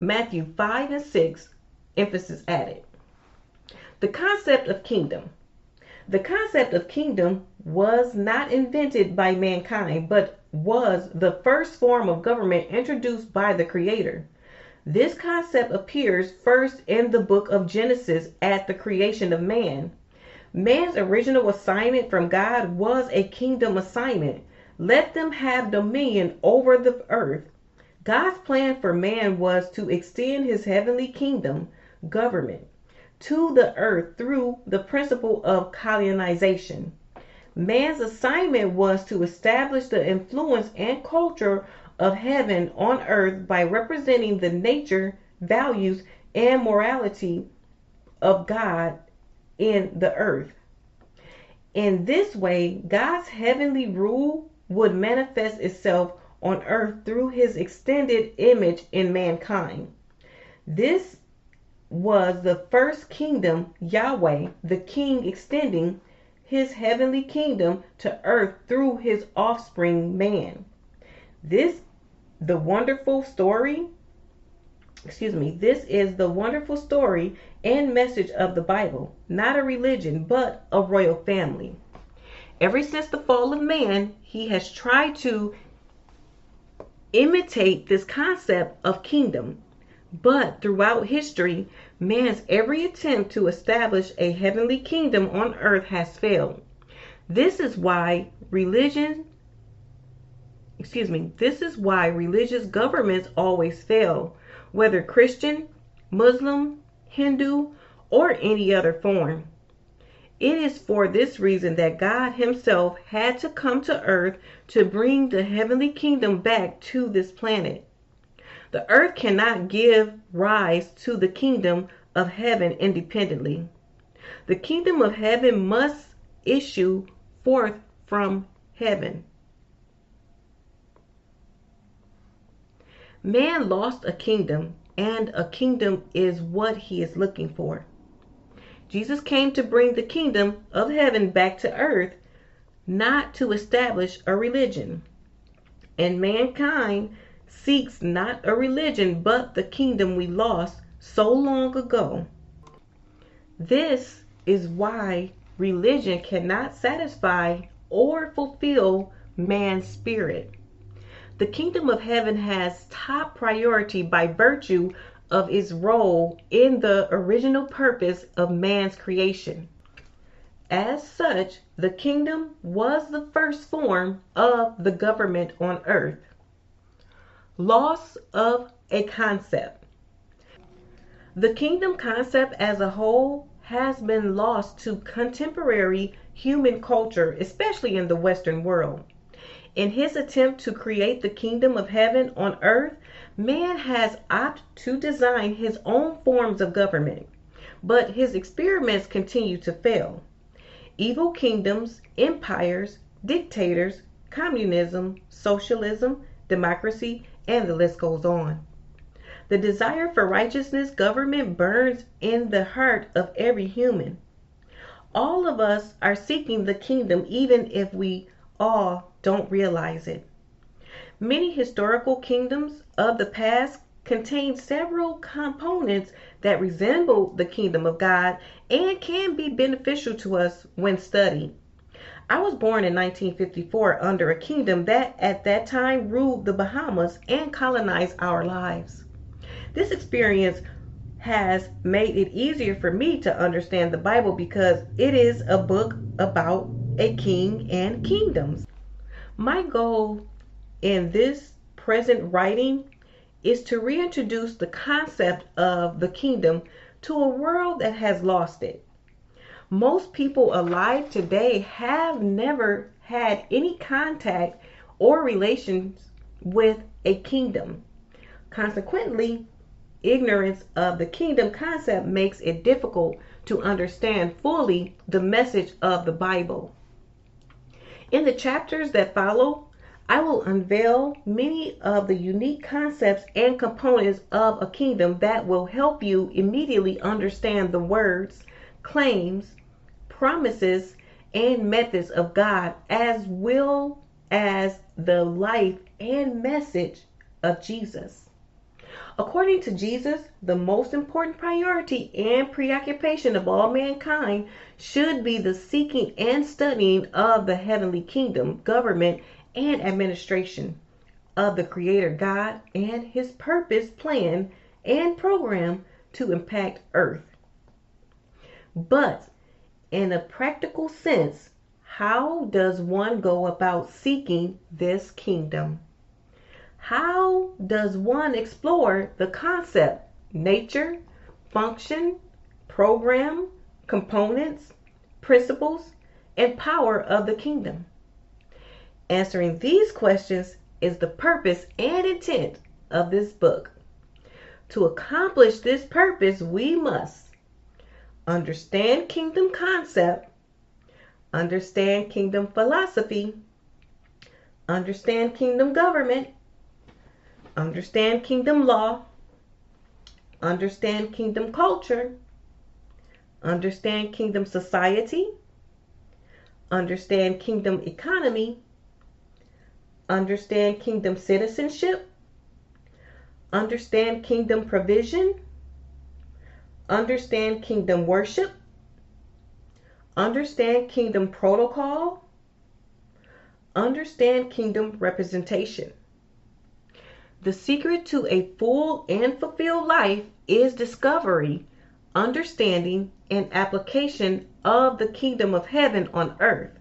Matthew 5 and 6, emphasis added. The concept of kingdom. The concept of kingdom was not invented by mankind, but was the first form of government introduced by the Creator. This concept appears first in the book of Genesis at the creation of man. Man's original assignment from God was a kingdom assignment. Let them have dominion over the earth. God's plan for man was to extend his heavenly kingdom government to the earth through the principle of colonization. Man's assignment was to establish the influence and culture of heaven on earth by representing the nature, values, and morality of God in the earth. In this way, God's heavenly rule would manifest itself on earth through his extended image in mankind. This was the first kingdom, Yahweh, the king, extending his heavenly kingdom to earth through his offspring, man. This is the wonderful story and message of the Bible, not a religion, but a royal family. Ever since the fall of man, he has tried to imitate this concept of kingdom. But throughout history, man's every attempt to establish a heavenly kingdom on earth has failed. This is why religious governments always fail, whether Christian, Muslim, Hindu, or any other form. It is for this reason that God himself had to come to earth to bring the heavenly kingdom back to this planet. The earth cannot give rise to the kingdom of heaven independently. The kingdom of heaven must issue forth from heaven. Man lost a kingdom, and a kingdom is what he is looking for. Jesus came to bring the kingdom of heaven back to earth, not to establish a religion. And mankind seeks not a religion, but the kingdom we lost so long ago. This is why religion cannot satisfy or fulfill man's spirit. The kingdom of heaven has top priority by virtue of its role in the original purpose of man's creation. As such, the kingdom was the first form of the government on earth. Loss of a concept. The kingdom concept as a whole has been lost to contemporary human culture, especially in the Western world. In his attempt to create the kingdom of heaven on earth, man has opted to design his own forms of government, but his experiments continue to fail. Evil kingdoms, empires, dictators, communism, socialism, democracy, and the list goes on. The desire for righteousness government burns in the heart of every human. All of us are seeking the kingdom, even if we all don't realize it. Many historical kingdoms of the past contain several components that resemble the kingdom of God and can be beneficial to us when studied. I was born in 1954 under a kingdom that at that time ruled the Bahamas and colonized our lives. This experience has made it easier for me to understand the Bible because it is a book about a king and kingdoms. My goal in this present writing is to reintroduce the concept of the kingdom to a world that has lost it. Most people alive today have never had any contact or relations with a kingdom. Consequently, ignorance of the kingdom concept makes it difficult to understand fully the message of the Bible. In the chapters that follow, I will unveil many of the unique concepts and components of a kingdom that will help you immediately understand the words, claims, promises, and methods of God, as well as the life and message of Jesus. According to Jesus, the most important priority and preoccupation of all mankind should be the seeking and studying of the heavenly kingdom, government, and administration of the Creator God and His purpose, plan, and program to impact earth. But in a practical sense, how does one go about seeking this kingdom? How does one explore the concept, nature, function, program, components, principles, and power of the kingdom? Answering these questions is the purpose and intent of this book. To accomplish this purpose, we must understand kingdom concept, understand kingdom philosophy, understand kingdom government, understand kingdom law, understand kingdom culture, understand kingdom society, understand kingdom economy, understand kingdom citizenship, understand kingdom provision, understand kingdom worship, understand kingdom protocol, understand kingdom representation. The secret to a full and fulfilled life is discovery, understanding, and application of the kingdom of heaven on earth.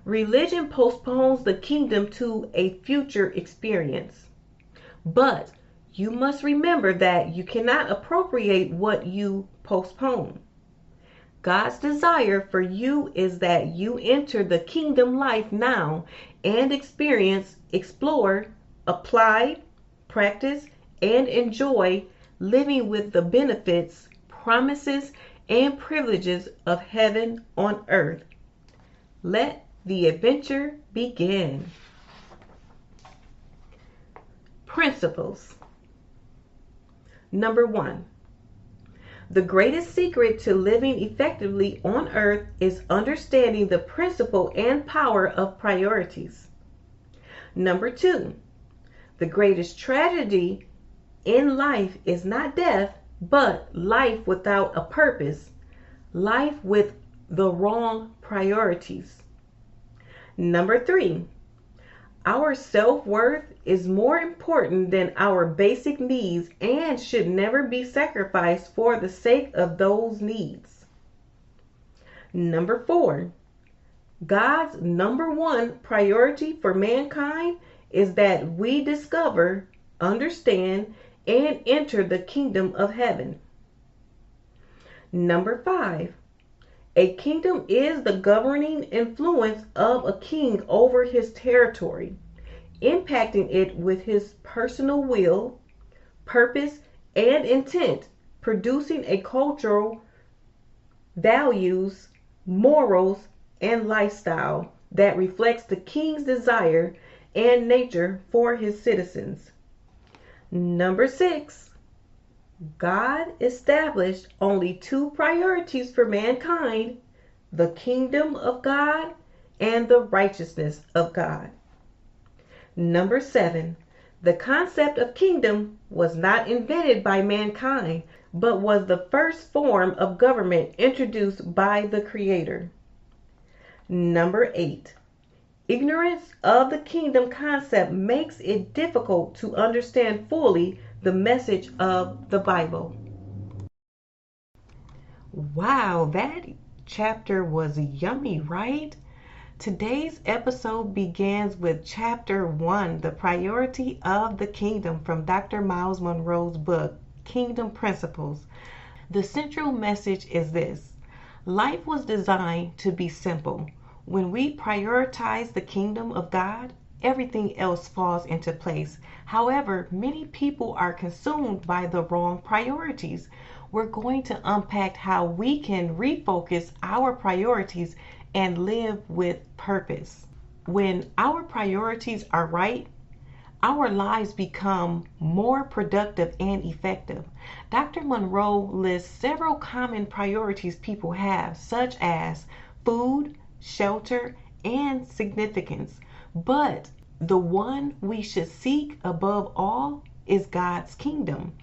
Religion postpones the kingdom to a future experience. But you must remember that you cannot appropriate what you postpone. God's desire for you is that you enter the kingdom life now and experience, explore, apply, practice, and enjoy living with the benefits, promises, and privileges of heaven on earth. Let the adventure begin. Principles. Number 1. The greatest secret to living effectively on earth is understanding the principle and power of priorities. Number 2. The greatest tragedy in life is not death, but life without a purpose, life with the wrong priorities. Number 3. Our self-worth is more important than our basic needs and should never be sacrificed for the sake of those needs. Number 4. God's number one priority for mankind is that we discover, understand, and enter the kingdom of heaven. Number 5. A kingdom is the governing influence of a king over his territory, impacting it with his personal will, purpose, and intent, producing a cultural, values, morals, and lifestyle that reflects the king's desire and nature for his citizens. Number 6. God established only 2 priorities for mankind: the kingdom of God and the righteousness of God. Number 7. The concept of kingdom was not invented by mankind, but was the first form of government introduced by the Creator. Number 8. Ignorance of the kingdom concept makes it difficult to understand fully the message of the Bible. Wow, that chapter was yummy, right? Today's episode begins with Chapter 1, The Priority of the Kingdom, from Dr. Myles Munroe's book, Kingdom Principles. The central message is this: life was designed to be simple. When we prioritize the kingdom of God, everything else falls into place. However, many people are consumed by the wrong priorities. We're going to unpack how we can refocus our priorities and live with purpose. When our priorities are right, our lives become more productive and effective. Dr. Munroe lists several common priorities people have, such as food, shelter, and significance. But the one we should seek above all is God's kingdom.